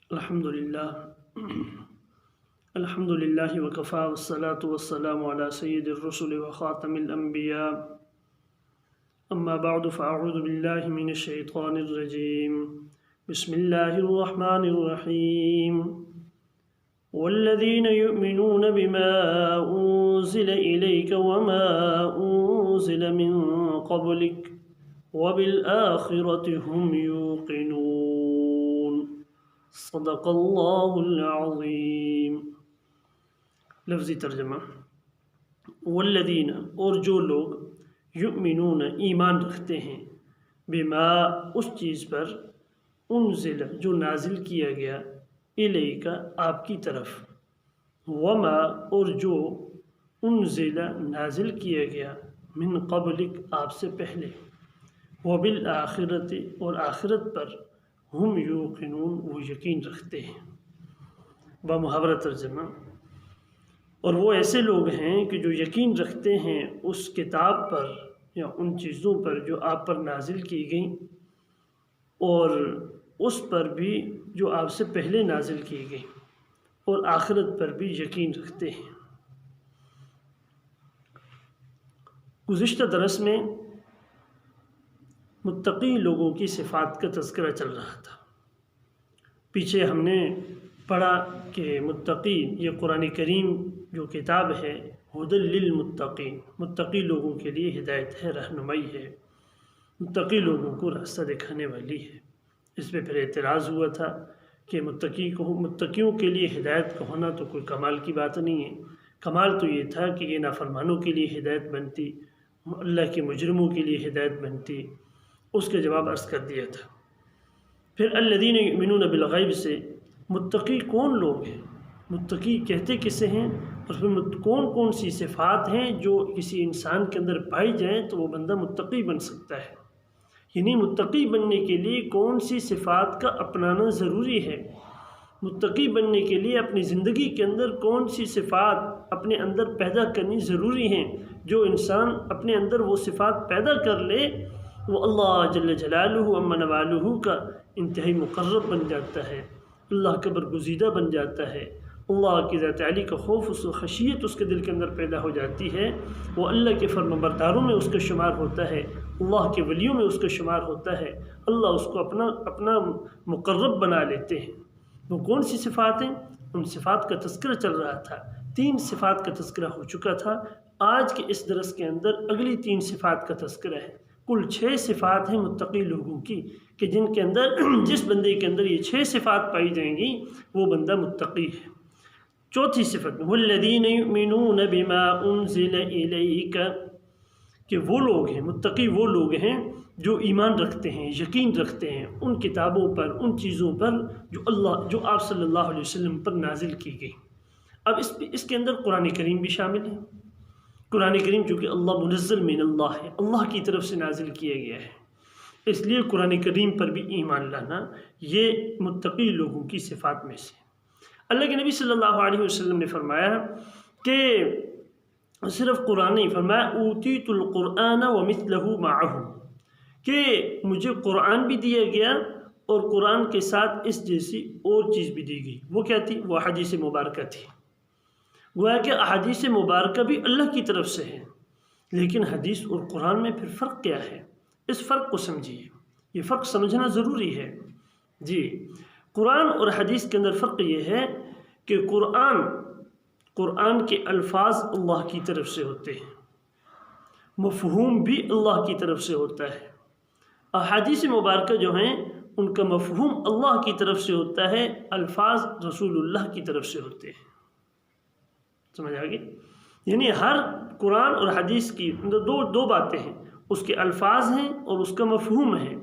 الحمد لله الحمد لله وكفى والصلاة والسلام على سيد الرسل وخاتم الأنبياء أما بعد فأعوذ بالله من الشيطان الرجيم بسم الله الرحمن الرحيم والذين يؤمنون بما أنزل إليك وما أنزل من قبلك وبالآخرة هم يوقنون صدق اللہ العظیم۔ لفظی ترجمہ، والذین اور جو لوگ یؤمنون ایمان رکھتے ہیں، بما اس چیز پر، انزل جو نازل کیا گیا، الیک آپ کی طرف، وما اور جو انزل نازل کیا گیا، من قبلک آپ سے پہلے، وبالآخرت اور آخرت پر، ہم یوقنون وہ یقین رکھتے ہیں۔ بمحاورہ ترجمہ، اور وہ ایسے لوگ ہیں کہ جو یقین رکھتے ہیں اس کتاب پر یا ان چیزوں پر جو آپ پر نازل کی گئیں، اور اس پر بھی جو آپ سے پہلے نازل کی گئیں، اور آخرت پر بھی یقین رکھتے ہیں۔ گزشتہ درس میں متقی لوگوں کی صفات کا تذکرہ چل رہا تھا۔ پیچھے ہم نے پڑھا کہ متقی یہ قرآن کریم جو کتاب ہے، ہدی للمتقین، متقی لوگوں کے لیے ہدایت ہے، رہنمائی ہے، متقی لوگوں کو راستہ دکھانے والی ہے۔ اس پہ پھر اعتراض ہوا تھا کہ متقیوں کے لیے ہدایت کا ہونا تو کوئی کمال کی بات نہیں ہے، کمال تو یہ تھا کہ یہ نافرمانوں کے لیے ہدایت بنتی، اللہ کے مجرموں کے لیے ہدایت بنتی۔ اس کا جواب عرض کر دیا تھا۔ پھر الذین یؤمنون بالغیب سے متقی کون لوگ ہیں، متقی کہتے کسے ہیں، اور پھر کون کون سی صفات ہیں جو کسی انسان کے اندر پائی جائیں تو وہ بندہ متقی بن سکتا ہے، یعنی متقی بننے کے لیے کون سی صفات کا اپنانا ضروری ہے، متقی بننے کے لیے اپنی زندگی کے اندر کون سی صفات اپنے اندر پیدا کرنی ضروری ہیں۔ جو انسان اپنے اندر وہ صفات پیدا کر لے وہ اللہ جل جلالہ عم نوالہ کا انتہائی مقرب بن جاتا ہے، اللہ کا برگزیدہ بن جاتا ہے، اللہ کی ذات علی کا خوف و خشیت اس کے دل کے اندر پیدا ہو جاتی ہے، وہ اللہ کے فرمانبرداروں میں اس کا شمار ہوتا ہے، اللہ کے ولیوں میں اس کا شمار ہوتا ہے، اللہ اس کو اپنا مقرب بنا لیتے ہیں۔ وہ کون سی صفات ہیں؟ ان صفات کا تذکرہ چل رہا تھا، 3 صفات کا تذکرہ ہو چکا تھا۔ آج کے اس درس کے اندر اگلی 3 صفات کا تذکرہ ہے۔ کل 6 صفات ہیں متقی لوگوں کی کہ جن کے اندر جس بندے کے اندر یہ 6 صفات پائی جائیں گی وہ بندہ متقی ہے۔ چوتھی صفت میں والذین یؤمنون بما انزل الیک، کہ وہ لوگ ہیں متقی، وہ لوگ ہیں جو ایمان رکھتے ہیں، یقین رکھتے ہیں ان کتابوں پر، ان چیزوں پر جو آپ صلی اللہ علیہ وسلم پر نازل کی گئی۔ اب اس کے اندر قرآن کریم بھی شامل ہے۔ قرآن کریم چونکہ اللہ منزل من اللہ ہے، اللہ کی طرف سے نازل کیا گیا ہے، اس لیے قرآن کریم پر بھی ایمان لانا یہ متقی لوگوں کی صفات میں سے۔ اللہ کے نبی صلی اللہ علیہ وسلم نے فرمایا کہ صرف قرآن نہیں، فرمایا اوتیت القرآن ومثلہ معہ، کہ مجھے قرآن بھی دیا گیا اور قرآن کے ساتھ اس جیسی اور چیز بھی دی گئی۔ وہ کیا تھی؟ وہ حدیث مبارکہ تھی۔ گویا کہ احادیث مبارکہ بھی اللہ کی طرف سے ہے، لیکن حدیث اور قرآن میں پھر فرق کیا ہے؟ اس فرق کو سمجھیے، یہ فرق سمجھنا ضروری ہے۔ جی، قرآن اور حدیث کے اندر فرق یہ ہے کہ قرآن کے الفاظ اللہ کی طرف سے ہوتے ہیں، مفہوم بھی اللہ کی طرف سے ہوتا ہے۔ احادیث مبارکہ جو ہیں ان کا مفہوم اللہ کی طرف سے ہوتا ہے، الفاظ رسول اللہ کی طرف سے ہوتے ہیں۔ سمجھ آ گئی؟ یعنی ہر قرآن اور حدیث کی دو باتیں ہیں، اس کے الفاظ ہیں اور اس کا مفہوم ہے۔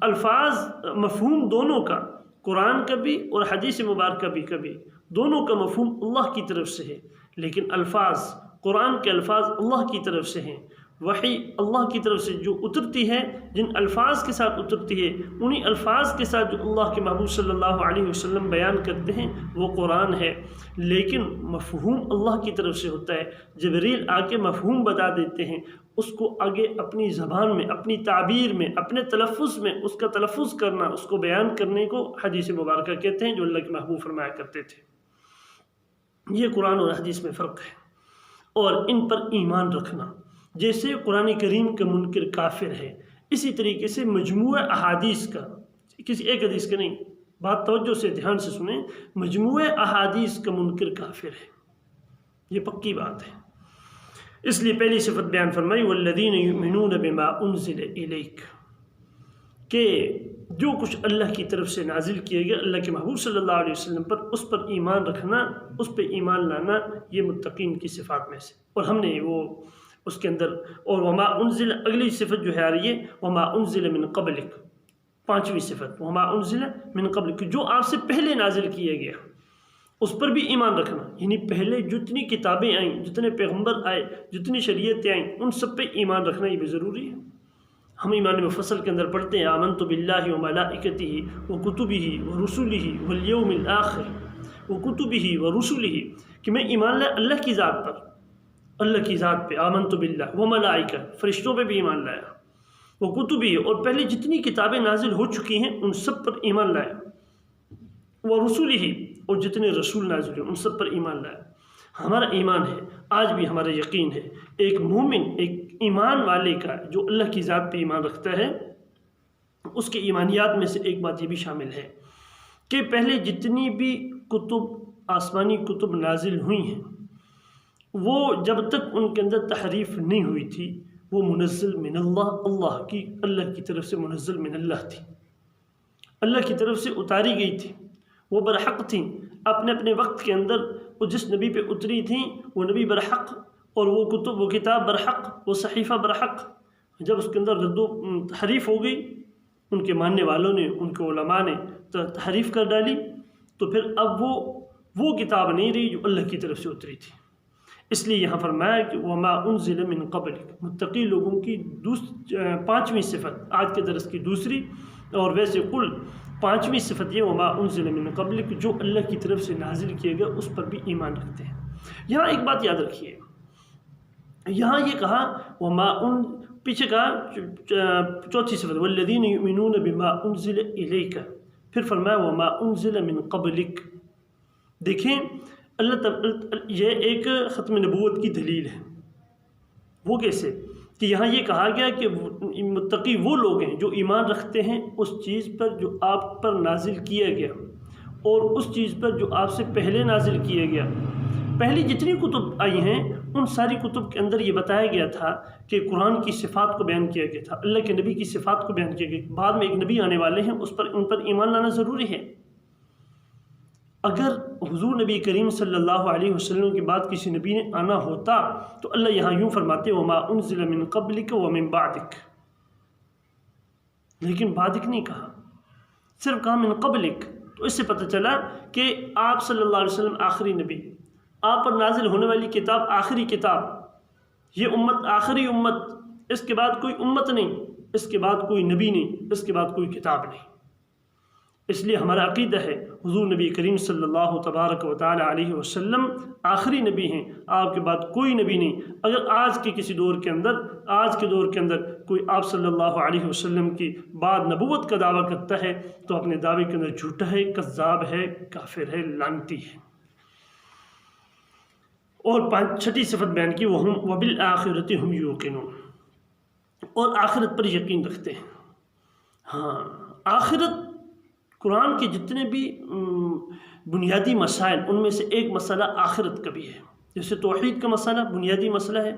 الفاظ مفہوم دونوں کا، قرآن کا بھی اور حدیث مبارکہ بھی کبھی دونوں کا مفہوم اللہ کی طرف سے ہے، لیکن الفاظ، قرآن کے الفاظ اللہ کی طرف سے ہیں، وحی اللہ کی طرف سے جو اترتی ہے، جن الفاظ کے ساتھ اترتی ہے، انہی الفاظ کے ساتھ جو اللہ کے محبوب صلی اللہ علیہ وسلم بیان کرتے ہیں وہ قرآن ہے۔ لیکن مفہوم اللہ کی طرف سے ہوتا ہے، جبریل آ کے مفہوم بتا دیتے ہیں، اس کو آگے اپنی زبان میں، اپنی تعبیر میں، اپنے تلفظ میں اس کا تلفظ کرنا، اس کو بیان کرنے کو حدیث مبارکہ کہتے ہیں، جو اللہ کے محبوب فرمایا کرتے تھے۔ یہ قرآن اور حدیث میں فرق ہے۔ اور ان پر ایمان رکھنا، جیسے قرآن کریم کا منکر کافر ہے، اسی طریقے سے مجموعہ احادیث کا، کسی ایک حدیث کا نہیں، بات توجہ سے دھیان سے سنیں، مجموعہ احادیث کا منکر کافر ہے، یہ پکی بات ہے۔ اس لیے پہلی صفت بیان فرمائی والذین یؤمنون بما انزل الیک، کہ جو کچھ اللہ کی طرف سے نازل کیا گیا اللہ کے محبوب صلی اللہ علیہ وسلم پر، اس پر ایمان رکھنا، اس پہ ایمان لانا، یہ متقین کی صفات میں سے۔ اور ہم نے وہ اس کے اندر، اور وما انزل، اگلی صفت جو ہے آ رہی ہے وما انزل من قبلک، پانچویں صفت وما انزل من قبلک، جو آپ سے پہلے نازل کیا گیا اس پر بھی ایمان رکھنا، یعنی پہلے جتنی کتابیں آئیں، جتنے پیغمبر آئے، جتنی شریعتیں آئیں، ان سب پہ ایمان رکھنا یہ بھی ضروری ہے۔ ہم ایمان مفصل کے اندر پڑھتے ہیں آمنت باللہ وملائکتہ وکتبہ ورسلہ والیوم الآخر وکتبہ ورسلہ، کہ میں ایمان لایا اللہ کی ذات پر، اللہ کی ذات پہ، آمنت باللہ وملائکہ، فرشتوں پہ بھی ایمان لایا، وکتبہ، اور پہلے جتنی کتابیں نازل ہو چکی ہیں ان سب پر ایمان لایا، ورسلہ، اور جتنے رسول نازل ہیں ان سب پر ایمان لایا۔ ہمارا ایمان ہے، آج بھی ہمارا یقین ہے، ایک مومن، ایک ایمان والے کا جو اللہ کی ذات پہ ایمان رکھتا ہے، اس کے ایمانیات میں سے ایک بات یہ بھی شامل ہے کہ پہلے جتنی بھی کتب، آسمانی کتب نازل ہوئی ہیں، وہ جب تک ان کے اندر تحریف نہیں ہوئی تھی، وہ منزل من اللہ، اللہ کی طرف سے منزل من اللہ تھی، اللہ کی طرف سے اتاری گئی تھی، وہ برحق تھیں، اپنے اپنے وقت کے اندر وہ جس نبی پہ اتری تھیں وہ نبی برحق، اور وہ کتب، وہ کتاب برحق، وہ صحیفہ برحق۔ جب اس کے اندر رد و تحریف ہو گئی، ان کے ماننے والوں نے، ان کے علماء نے تحریف کر ڈالی، تو پھر اب وہ کتاب نہیں رہی جو اللہ کی طرف سے اتری تھی۔ اس لیے یہاں فرمایا کہ وما انزل من قبلک، متقی لوگوں کی پانچویں صفت، آج کے درس کی دوسری، اور ویسے کل پانچویں صفت یہ وما انزل من قبلک، جو اللہ کی طرف سے نازل کیا گیا اس پر بھی ایمان رکھتے ہیں۔ یہاں ایک بات یاد رکھیے، یہاں یہ کہا پیچھے کہا چوتھی صفت والذین یؤمنون بما انزل الیک، پھر فرمایا وما انزل من قبلک۔ دیکھیں اللہ تعالیٰ، یہ ایک ختم نبوت کی دلیل ہے۔ وہ کیسے؟ کہ یہاں یہ کہا گیا کہ متقی وہ لوگ ہیں جو ایمان رکھتے ہیں اس چیز پر جو آپ پر نازل کیا گیا، اور اس چیز پر جو آپ سے پہلے نازل کیا گیا۔ پہلی جتنی کتب آئی ہیں ان ساری کتب کے اندر یہ بتایا گیا تھا کہ قرآن کی صفات کو بیان کیا گیا تھا، اللہ کے نبی کی صفات کو بیان کیا گیا۔ بعد میں ایک نبی آنے والے ہیں، ان پر ایمان لانا ضروری ہے۔ اگر حضور نبی کریم صلی اللہ علیہ وسلم کے بعد کسی نبی نے آنا ہوتا تو اللہ یہاں یوں فرماتے وما انزل من قبلک ومن بعدک، لیکن بعدک نہیں کہا، صرف کہا من قبلک۔ تو اس سے پتہ چلا کہ آپ صلی اللہ علیہ وسلم آخری نبی، آپ پر نازل ہونے والی کتاب آخری کتاب، یہ امت آخری امت، اس کے بعد کوئی امت نہیں، اس کے بعد کوئی نبی نہیں، اس کے بعد کوئی کتاب نہیں۔ اس لیے ہمارا عقیدہ ہے حضور نبی کریم صلی اللہ تبارک و تعالی علیہ وسلم آخری نبی ہیں، آپ کے بعد کوئی نبی نہیں۔ اگر آج کے کسی دور کے اندر کوئی آپ صلی اللہ علیہ وسلم کی بعد نبوت کا دعویٰ کرتا ہے تو اپنے دعوے کے اندر جھوٹا ہے، کذاب ہے، کافر ہے، لعنتی ہے۔ اور چھٹی صفت بیان کی وبالآخرۃ ہم یوقنون، اور آخرت پر یقین رکھتے ہیں۔ ہاں، آخرت، قرآن کے جتنے بھی بنیادی مسائل ان میں سے ایک مسئلہ آخرت کا بھی ہے۔ جیسے توحید کا مسئلہ بنیادی مسئلہ ہے،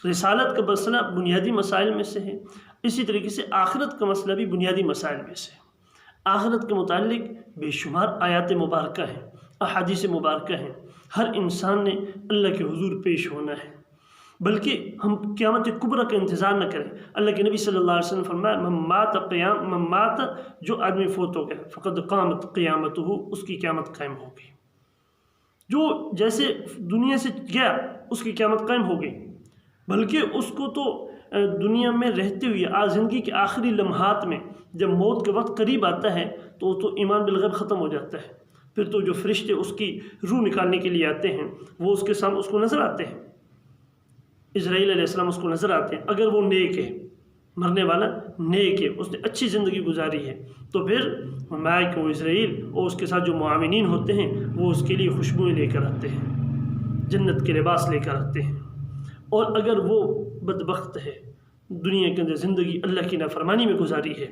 رسالت کا مسئلہ بنیادی مسائل میں سے ہے، اسی طریقے سے آخرت کا مسئلہ بھی بنیادی مسائل میں سے ہے۔ آخرت کے متعلق بے شمار آیات مبارکہ ہیں، احادیث مبارکہ ہیں۔ ہر انسان نے اللہ کے حضور پیش ہونا ہے، بلکہ ہم قیامت کبریٰ کا انتظار نہ کریں۔ اللہ کے نبی صلی اللہ علیہ وسلم فرمایا من مات، جو آدمی فوت ہو گیا، فقد قامت قیامتہ، اس کی قیامت قائم ہو گئی۔ جو جیسے دنیا سے گیا اس کی قیامت قائم ہو گئی، بلکہ اس کو تو دنیا میں رہتے ہوئے آج زندگی کے آخری لمحات میں جب موت کا وقت قریب آتا ہے تو ایمان بالغیب ختم ہو جاتا ہے. پھر تو جو فرشتے اس کی روح نکالنے کے لیے آتے ہیں وہ اس کے سامنے اس کو نظر آتے ہیں. اسرائیل علیہ السلام اس کو نظر آتے ہیں. اگر وہ نیک ہے، مرنے والا نیک ہے، اس نے اچھی زندگی گزاری ہے، تو پھر ملائک و اسرائیل اور اس کے ساتھ جو معاونین ہوتے ہیں وہ اس کے لیے خوشبوئیں لے کر آتے ہیں، جنت کے لباس لے کر آتے ہیں. اور اگر وہ بدبخت ہے، دنیا کے اندر زندگی اللہ کی نافرمانی میں گزاری ہے،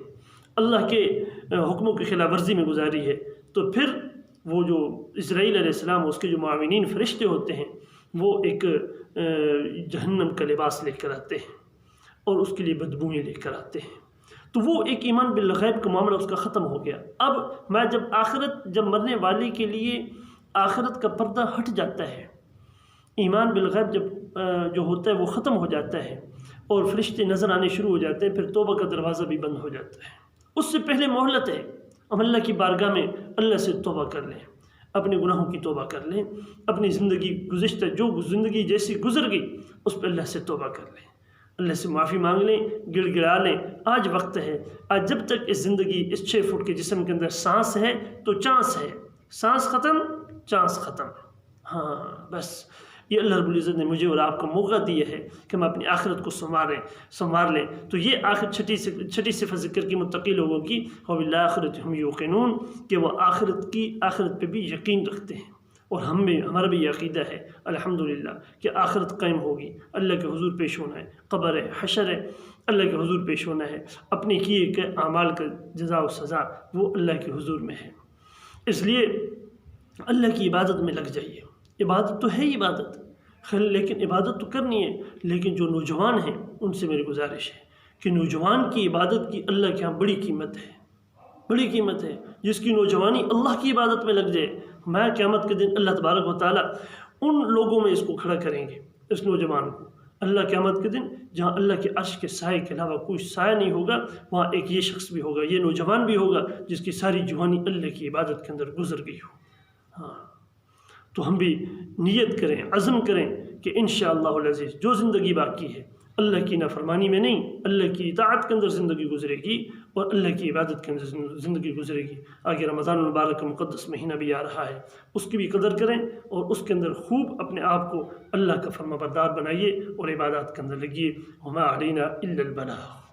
اللہ کے حکموں کی خلاف ورزی میں گزاری ہے، تو پھر وہ جو اسرائیل علیہ السلام اس کے جو معاونین فرشتے ہوتے ہیں وہ ایک جہنم کا لباس لے کر آتے ہیں اور اس کے لیے بدبوئیں لے کر آتے ہیں. تو وہ ایک ایمان بالغیب کا معاملہ اس کا ختم ہو گیا. اب میں جب مرنے والے کے لیے آخرت کا پردہ ہٹ جاتا ہے، ایمان بالغیب جو ہوتا ہے وہ ختم ہو جاتا ہے اور فرشتے نظر آنے شروع ہو جاتے ہیں، پھر توبہ کا دروازہ بھی بند ہو جاتا ہے. اس سے پہلے مہلت ہے. ہم اللہ کی بارگاہ میں اللہ سے توبہ کر لیں، اپنے گناہوں کی توبہ کر لیں، اپنی زندگی گزشتہ جو زندگی جیسی گزر گئی اس پہ اللہ سے توبہ کر لیں، اللہ سے معافی مانگ لیں، گڑ گڑا لیں. آج وقت ہے. آج جب تک اس زندگی اس 6 فٹ کے جسم کے اندر سانس ہے تو چانس ہے. سانس ختم، چانس ختم. ہاں بس یہ اللہ رب العزت نے مجھے اور آپ کو موقع دیا ہے کہ ہم اپنی آخرت کو سنوار لیں. تو یہ آخر چھٹی صفت ذکر کی متقی لوگوں کی، وبالآخرۃ ہم یوقنون، کہ وہ آخرت پہ بھی یقین رکھتے ہیں. اور ہمارا بھی یہ عقیدہ ہے الحمدللہ کہ آخرت قائم ہوگی، اللہ کے حضور پیش ہونا ہے، قبر ہے، حشر ہے، اللہ کے حضور پیش ہونا ہے. اپنے کیے گئے اعمال کا جزا و سزا وہ اللہ کے حضور میں ہے. اس لیے اللہ کی عبادت میں لگ جائیے. عبادت تو ہے عبادت، لیکن عبادت تو کرنی ہے. لیکن جو نوجوان ہیں ان سے میری گزارش ہے کہ نوجوان کی عبادت کی اللہ کے ہاں بڑی قیمت ہے، بڑی قیمت ہے. جس کی نوجوانی اللہ کی عبادت میں لگ جائے، میں قیامت کے دن اللہ تبارک و تعالیٰ ان لوگوں میں اس کو کھڑا کریں گے، اس نوجوان کو. اللہ قیامت کے دن جہاں اللہ کے عرش کے سائے کے علاوہ کوئی سایہ نہیں ہوگا، وہاں ایک یہ شخص بھی ہوگا، یہ نوجوان بھی ہوگا جس کی ساری جوانی اللہ کی عبادت کے اندر گزر گئی ہو. ہاں تو ہم بھی نیت کریں، عزم کریں کہ انشاءاللہ العزیز جو زندگی باقی ہے اللہ کی نافرمانی میں نہیں، اللہ کی اطاعت کے اندر زندگی گزرے گی اور اللہ کی عبادت کے اندر زندگی گزرے گی. آگے رمضان المبارک کا مقدس مہینہ بھی آ رہا ہے، اس کی بھی قدر کریں اور اس کے اندر خوب اپنے آپ کو اللہ کا فرما بردار بنائیے اور عبادات کے اندر لگیے. وما علینا الا البلاغ.